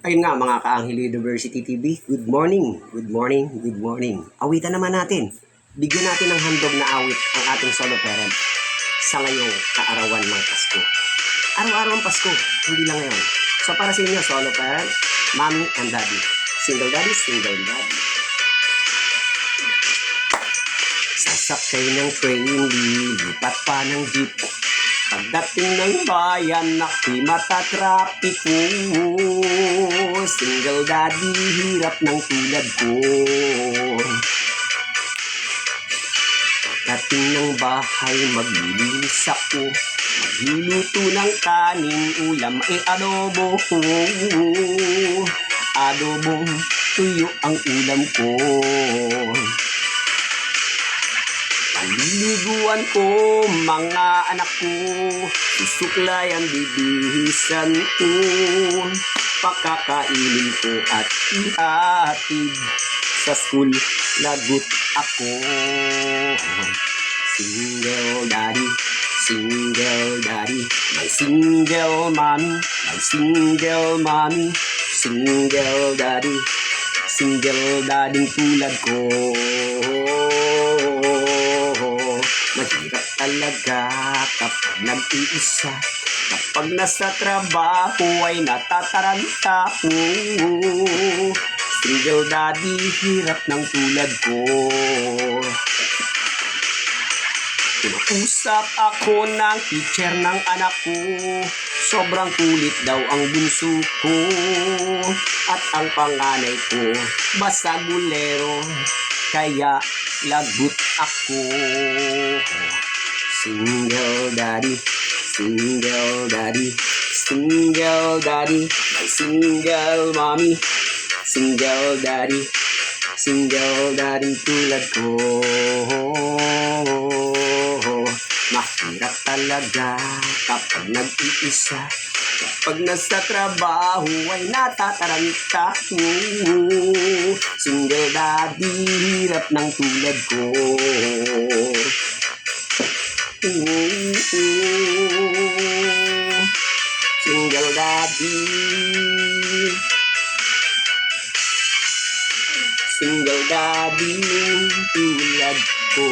Ayun nga mga ka-Anghel University TV, good morning, good morning, good morning. Awitan naman natin. Bigyan natin ng handog na awit ang ating solo parent sa ngayong kaarawan ng Pasko. Araw-araw ang Pasko, hindi lang ngayon. So para sa inyo, solo parent, mommy and daddy. Single daddy, single daddy. Sasakay ng train, lilipat pa ng jeep. Pagdating ng bayan, ako'y matatrapiko. Single daddy, hirap ng tulad ko. Pagdating ng bahay, maglilinis ako. Magluluto ng kaning ulam ay adobo. Adobong tuyo ang ulam ko. Paliliguan ko mga anak ko, susuklay ang bibihisan ko, pakakainin ko at ihatid sa school, lagot ako. Single daddy, single daddy, may single mommy, may single mommy, single daddy, single daddy tulad ko. Mahirap talaga kapag nag-iisa. Kapag nasa trabaho ay natataranta ko. Single daddy, hirap ng tulad ko. Kinausap ako ng teacher ng anak ko. Sobrang kulit daw ang bunso ko. At ang panganay ko, basagulero. Kaya lagot ako. Single daddy, single daddy, single daddy, my single mommy, single daddy, single daddy tulad ko. Mahirap talaga kapag nag-iisa. Kapag nasa trabaho ay natataranta ko. Single daddy, hirap ng tulad ko. Single daddy, single daddy tulad ko.